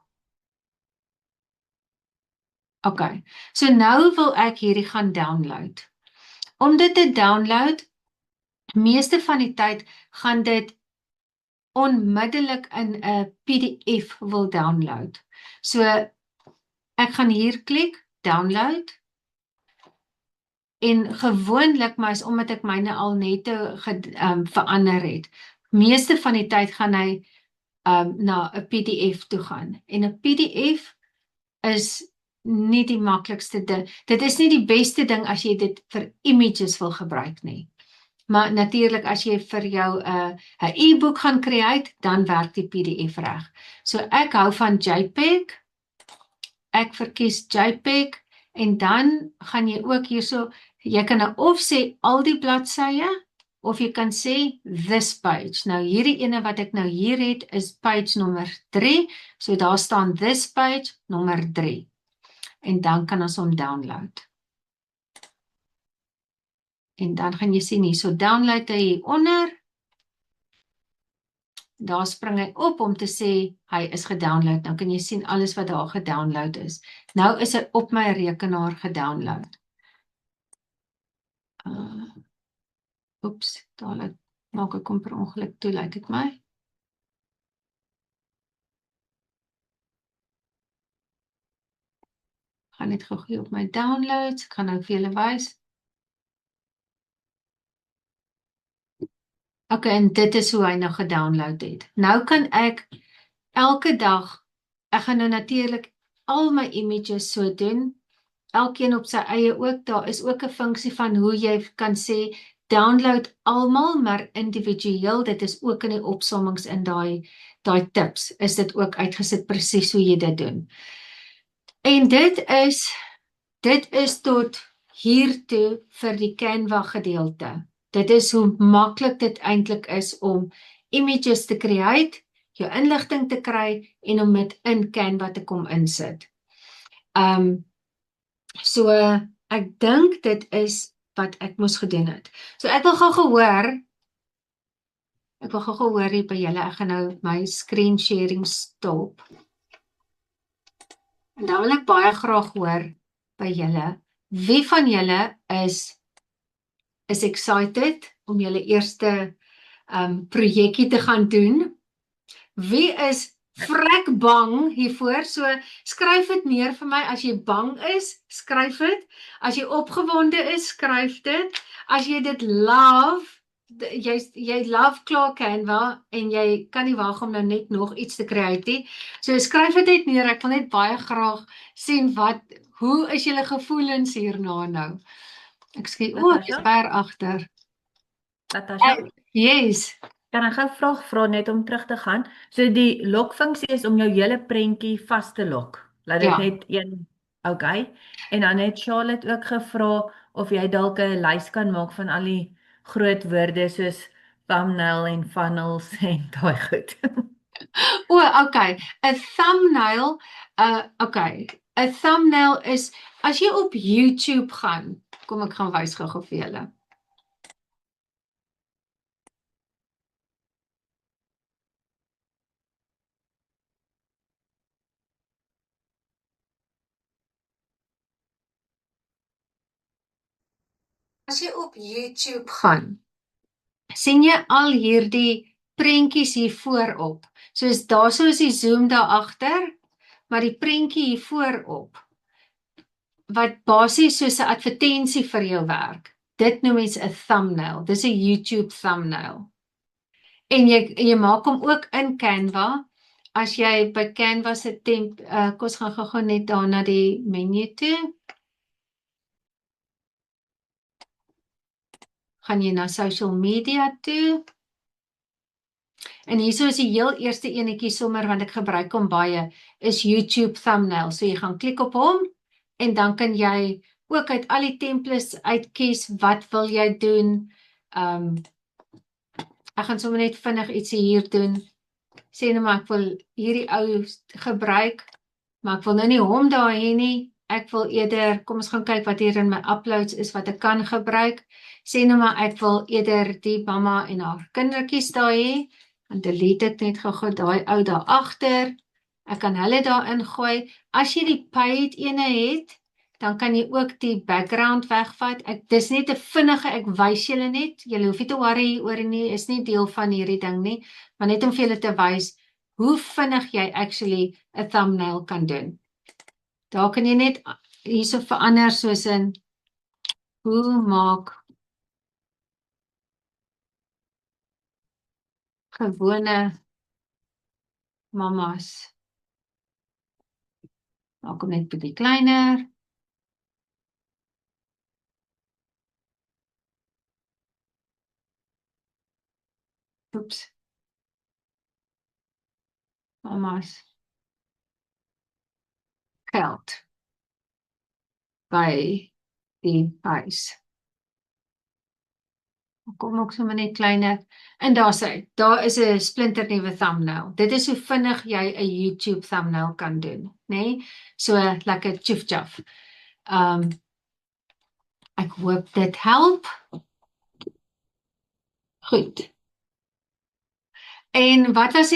Okay, so nou wil ek hierdie gaan download. Om dit te download, meeste van die tyd gaan dit onmiddellik in 'n PDF wil download. So ek gaan hier klik, download. En gewoonlik, maar is omdat ek myne al net verander het. Meeste van die tyd gaan hy na 'n PDF toe gaan. En 'n PDF is nie die maklikste ding. Dit is nie die beste ding as jy dit vir images wil gebruik nie. Maar natuurlik as jy vir jou 'n e-book gaan create, dan werk die PDF reg. So ek hou van JPEG. Ek verkies JPEG en dan gaan jy ook hierso, jy kan nou of sê al die bladsye of jy kan sê this page. Nou hierdie ene wat ek nou hier het is page nommer 3. So daar staan this page nommer 3. En dan kan ons hom download. En dan gaan jy sien hier, so download hy hieronder. Daar spring hy op om te sê, hy is gedownload. Nou kan jy sien alles wat daar gedownload is. Nou is hy op my rekenaar gedownload. Oeps, daar maak ek hom per ongeluk toe, lyk dit my. Gaan net gou op my downloads, ek gaan nou vir julle wys. Okay, en dit is hoe hy nou gedownload het. Nou kan ek elke dag, ek gaan nou natuurlik al my images so doen, elkeen op sy eie ook, daar is ook 'n funksie van hoe jy kan sê, download almal, maar individueel, dit is ook in die opsommings in daai tips, is dit ook uitgesit presies hoe jy dit doen. En dit is tot hiertoe vir die Canva gedeelte. Dit is hoe maklik dit eintlik is om images te create, jou inligting te kry en om dit in Canva te kom insit. So ek dink dit is wat ek moes gedoen het. So ek wil gou hoor hier by julle, ek gaan nou my screen sharing stop. En dan wil ek baie graag hoor by julle, Wie van julle is excited om julle eerste projekkie te gaan doen? Wie is vrek bang hiervoor? So skryf dit neer vir my. As jy bang is, skryf dit. As jy opgewonde is, skryf dit. As jy dit love, jy love klaar Canva en jy kan nie wag om nou net nog iets te create nie. So skryf dit net neer. Ek wil net baie graag sien hoe is julle gevoelens hierna nou? Ek sê, ek is ver agter. Natasha, Yes. kan ek 'n vraag vra net om terug te gaan? So die lokfunksie is om jou hele prentjie vas te lok. Laat dit Ja. net een, okay. En dan het Charlotte ook gevra of jy dalk 'n lys kan maak van al die groot woorde soos thumbnail en funnels en daai goed. Okay. 'n thumbnail, okay. 'n thumbnail is as jy op YouTube gaan. Kom ek gaan wys gou vir julle. As jy op YouTube gaan, sien jy al hierdie prentjies hier voorop. Soos daarso is die zoom daar agter, maar die prentjie hier voorop wat basies soos 'n advertensie vir jou werk. Dit noem mens 'n thumbnail. Dis 'n YouTube thumbnail. En jy maak hom ook in Canva. As jy by Canva se kom ons gaan gou net daar na die menu toe. Gaan jy na social media toe. En hierso is die heel eerste enetjie sommer, want ek gebruik hom baie, is YouTube thumbnail. So jy gaan klik op hom, en dan kan jy ook uit al die templates uitkies, wat wil jy doen. Ek gaan sommer net vinnig ietsie hier doen. Sê nou maar, ek wil hierdie ou gebruik, maar ek wil nou nie hom daar hê nie. Ek wil eerder, kom ons gaan kyk wat hier in my uploads is, wat ek kan gebruik. Sê nou maar, ek wil eerder die mamma en haar kindertjies daar hê, en delete ek net gou daai ou daar agter. Ek kan hulle daar ingooi. As jy die paid ene het, dan kan jy ook die background wegvat. Dis net 'n vinnige, ek wys julle net. Julle hoef nie te worry oor nie, is nie deel van hierdie ding nie, maar net om vir julle te wys hoe vinnig jy actually 'n thumbnail kan doen. Daar kan jy net hierso verander soos in hoe maak gewone mamas. Maak hom net bietjie kleiner. Oeps. Mamas geld by die huis. Kom ook sommer net kleiner. En daar is 'n splinternuwe thumbnail. Dit is hoe vinnig jy 'n YouTube thumbnail kan doen, né? So lekker tjoef. Ek hoop dit help. Goed. En wat was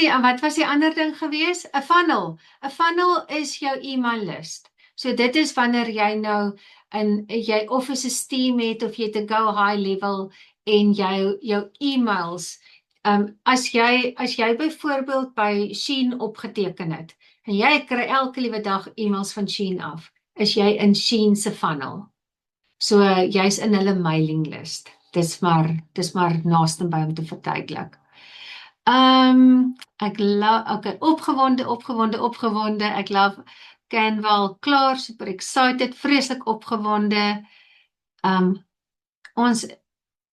die ander ding gewees? 'n funnel. 'n funnel is jou e-maillys. So dit is wanneer jy nou jy of 'n systeem het of jy het 'n go high level en jou e-mails. As jy byvoorbeeld by Shein opgeteken het en jy kry elke liewe dag e-mails van Shein af, is jy in Shein se funnel. So jy's in hulle mailinglys. Dis maar naaste by om te verduidelik. Okay, opgewonde. Ek love Canva klaar, super excited, vreeslik opgewonde.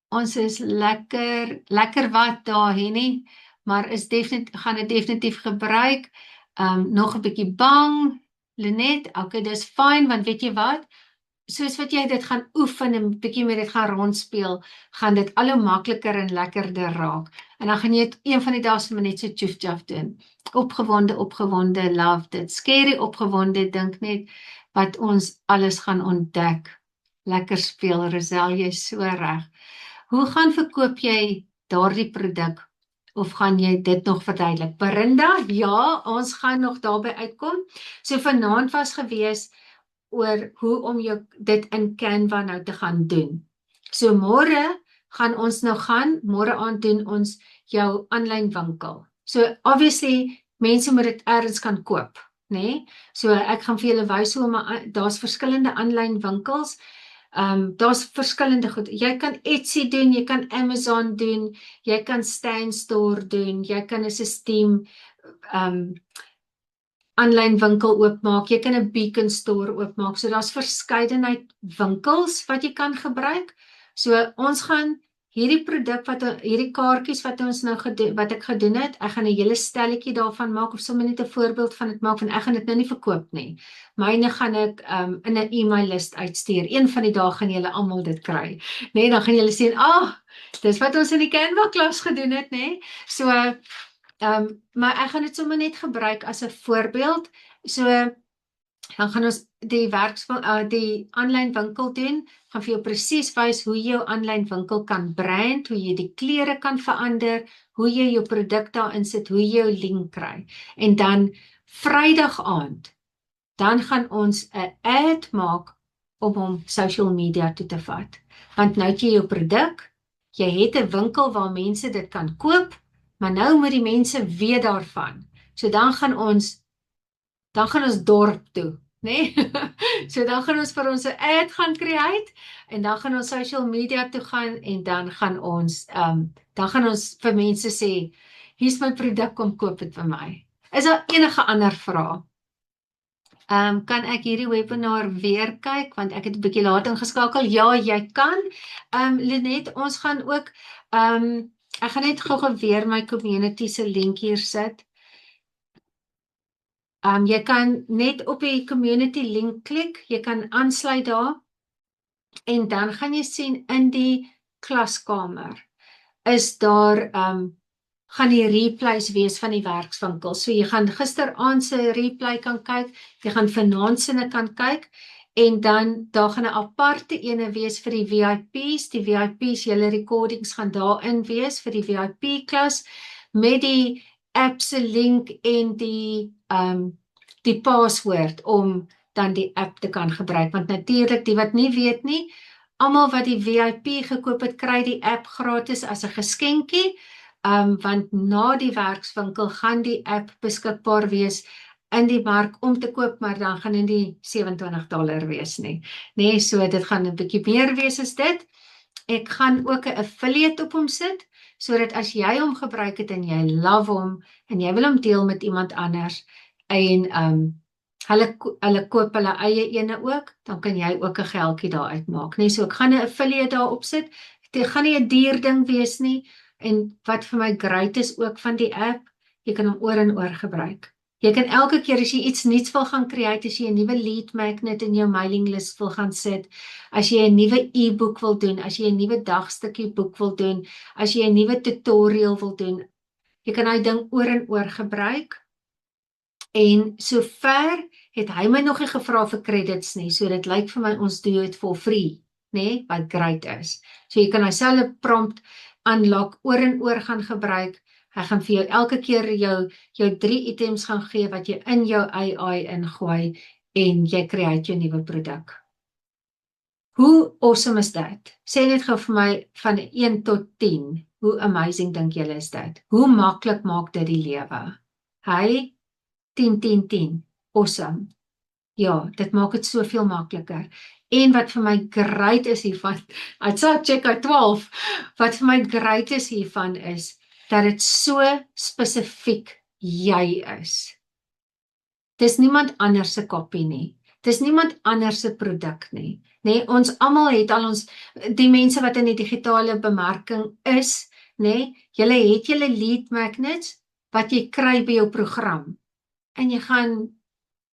Ons is lekker wat daar nie, maar gaan dit definitief gebruik. Nog 'n bietjie bang, Lenet, okay, dis fyn, want weet jy wat? Soos wat jy dit gaan oefen en bietjie met dit gaan rondspeel, gaan dit al hoe makliker en lekkerder raak. En dan gaan jy dit een van die dae sommer net so tjoef doen. Opgewonde, love dit. Scary opgewonde, dink net wat ons alles gaan ontdek. Lekker speel, Rosel, jy is so reg. Hoe gaan verkoop jy daardie produk? Of gaan jy dit nog verduidelik? Berinda, ja, ons gaan nog daarby uitkom. So vanaand was gewees, oor hoe om dit in Canva nou te gaan doen. So môre gaan ons nou môre aand doen ons jou aanlyn winkel. So obviously mense moet dit ergens kan koop, né? So ek gaan vir julle wys hoe daar's verskillende aanlyn winkels. Daar's verskillende goed. Jy kan Etsy doen, jy kan Amazon doen, jy kan Standstore doen, jy kan 'n Steam aanlyn winkel oopmaak, jy kan 'n Beacon Store oopmaak. So daar's verskeidenheid winkels wat jy kan gebruik. So ons gaan hierdie produk hierdie kaartjies wat ons nou wat ek gedoen het, ek gaan 'n hele stelletjie daarvan maak of sommer net 'n voorbeeld van dit maak, want ek gaan dit nou nie verkoop nie. Myne gaan ek in 'n e-mail lys uitstuur. Een van die dae gaan julle almal dit kry. Nee, dan gaan julle sien, dis wat ons in die Canva klas gedoen het, nee. So maar ek gaan dit sommer net gebruik as 'n voorbeeld. So dan gaan ons die aanlyn winkel doen, gaan vir jou presies wys hoe jy jou aanlyn winkel kan brand, hoe jy die kleure kan verander, hoe jy jou produk daarin sit, hoe jy jou link kry. En dan Vrydag aand, dan gaan ons 'n ad maak om hom social media toe te vat. Want nou het jy jou produk, jy het 'n winkel waar mense dit kan koop, maar nou moet die mense weet daarvan. So dan gaan ons dorp toe, né? So dan gaan ons vir ons 'n ad gaan create en dan gaan ons social media toe gaan en dan gaan ons vir mense sê, hier's my produk, kom koop dit vir my. Is daar enige ander vrae? Kan ek hierdie webinar weer kyk, want ek het 'n bietjie laat ingeskakel? Ja, jy kan. Lenet, ons gaan ook, ek gaan net gou weer my community se link hier sit. Jy kan net op die community link klik, jy kan aansluit daar, en dan gaan jy sien in die klaskamer, is daar, gaan die replays wees van die werkswinkel. So jy gaan gisteraand se replay kan kyk, jy gaan vanaand se kan kyk, en dan daar gaan 'n aparte ene wees vir die VIP's. Die VIP's, julle recordings gaan daarin wees vir die VIP klas, met die app se link en die password om dan die app te kan gebruik. Want natuurlik, die wat nie weet nie, almal wat die VIP gekoop het, kry die app gratis as 'n geskenkie. Want na die werkswinkel gaan die app beskikbaar wees in die mark om te koop, maar dan gaan dit nie $27 wees nie. Nee, so dit gaan 'n bietjie meer wees as dit. Ek gaan ook 'n affiliate op hom sit, sodat as jy hom gebruik het en jy love hom en jy wil hom deel met iemand anders en hulle koop hulle eie ene ook, dan kan jy ook 'n geldjie daar uitmaak. Nee, so ek gaan 'n affiliate daar opsit. Dit gaan nie 'n duur ding wees nie. En wat vir my great is ook van die app, jy kan hom oor en oor gebruik. Jy kan elke keer as jy iets nuuts wil gaan create, as jy 'n nuwe lead magnet in jou mailing list wil gaan sit, as jy 'n nuwe e-book wil doen, as jy 'n nuwe dagstukkie boek wil doen, as jy 'n nuwe tutorial wil doen, jy kan daai ding oor en oor gebruik. En sover het hy my nog nie gevra vir credits nie, so dit lyk vir my ons doen dit for free, né, wat great is. So jy kan dieselfde prompt unlock oor en oor gaan gebruik. Hy gaan vir jou elke keer jou 3 items gaan gee wat jy in jou AI ingooi en jy create jou nuwe produk. Hoe awesome is dit? Sê net gou vir my van 1 tot 10. Hoe amazing dink julle is dit? Hoe maklik maak dit die lewe? Hy 10 10 10. Awesome. Ja, dit maak dit soveel makliker. En wat vir my great is hiervan, ek sal check uit 12, wat vir my great is hiervan is, dat dit so spesifiek jy is. Dis niemand anders se kopie nie, dis niemand anders se produk nie, nee, ons almal het al die mense wat in die digitale bemarking is, nee, julle het julle lead magnets, wat jy kry by jou program, en jy gaan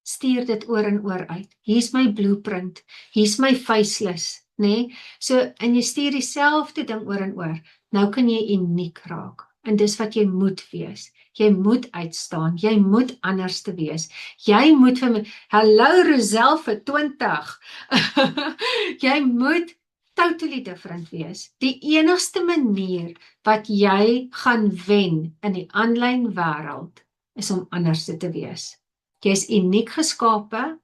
stuur dit oor en oor uit. Hier's my blueprint, hier's my faceless, nee? So, en jy stuur dieselfde ding oor en oor. Nou kan jy uniek raak. En dis wat jy moet wees. Jy moet uitstaan, jy moet anders te wees. Jy moet vir my, hallo Rosel vir 20. Jy moet totally different wees. Die enigste manier wat jy gaan wen in die aanlyn wêreld is om anders te wees. Jy is uniek geskape,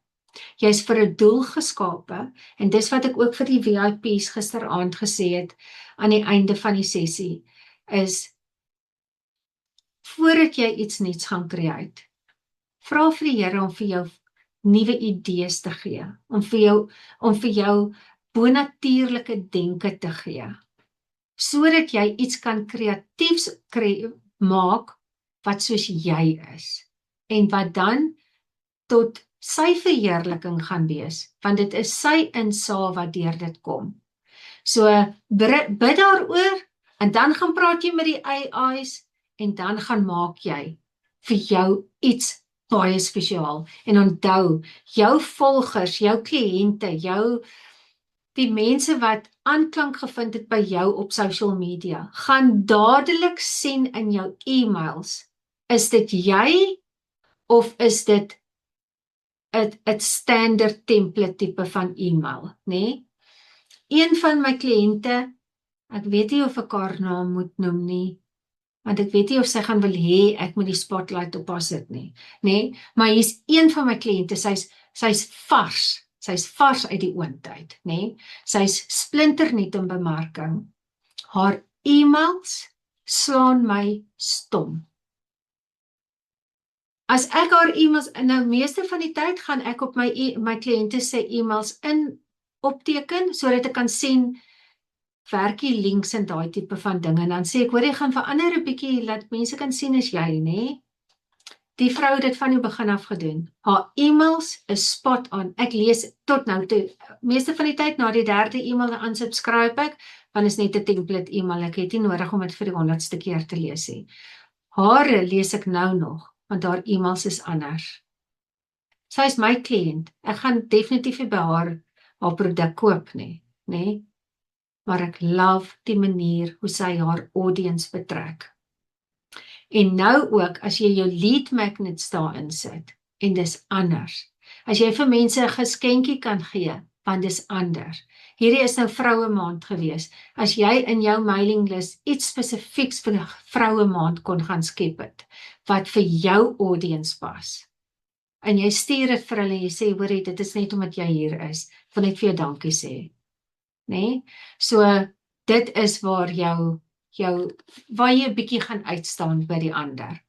Jy's vir 'n doel geskape en dis wat ek ook vir die VIP's gisteraand gesê het aan die einde van die sessie is voordat jy iets nuuts gaan create, vra vir die Here om vir jou nuwe idees te gee, om vir jou bonatuurlike denke te gee, sodat jy iets kan kreatiefs maak wat soos jy is en wat dan tot sy verheerliking gaan wees, want dit is sy insaag wat deur dit kom. So bid daaroor en dan gaan praat jy met die AI's en dan gaan maak jy vir jou iets baie spesiaal. En onthou, jou volgers, jou kliënte, die mense wat aanklank gevind het by jou op social media, gaan dadelik sien in jou e-mails, is dit jy of is dit 'n standard template tipe van e-mail, né? Een van my kliënte, ek weet nie of ek haar naam moet noem nie, want ek weet nie of sy gaan wil hê ek moet die spotlight op haar sit nie, né? Maar hier's een van my kliënte, sy's vars uit die oond uit, né? Sy's splinternuut in bemarking. Haar e-mails slaan my stom. As ek haar e-mails, nou meeste van die tyd gaan ek op my kliënte se e-mails in opteken, sodat ek kan sien, werk die links en daai tipe van dinge, en dan sê ek, hoor jy gaan verander 'n bietjie, laat mense kan sien is jy, né? Die vrou het dit van die begin af gedoen. Haar e-mails is spot on. Ek lees tot nou toe, meeste van die tyd na die 3de e-mail unsubscribe ek, want is net 'n template e-mail, ek het nie nodig om dit vir die 100ste keer te lees nie. Hare lees ek nou nog, want haar e-mails is anders. Sy is my kliënt, ek gaan definitief nie by haar produk koop nie, né? Maar ek love die manier hoe sy haar audience betrek. En nou ook, as jy jou lead magnets daarin sit, en dis anders. As jy vir mense 'n geskenkie kan gee, want dis anders. Hierdie is nou vroue maand gewees. As jy in jou mailinglys iets spesifieks vir 'n vroue maand kon gaan skep het, wat vir jou audience pas, en jy stuur dit vir hulle, jy sê, hoorie, dit is net omdat jy hier is, wil net vir jou dankie sê, né? So, dit is waar jy 'n bietjie gaan uitstaan by die ander.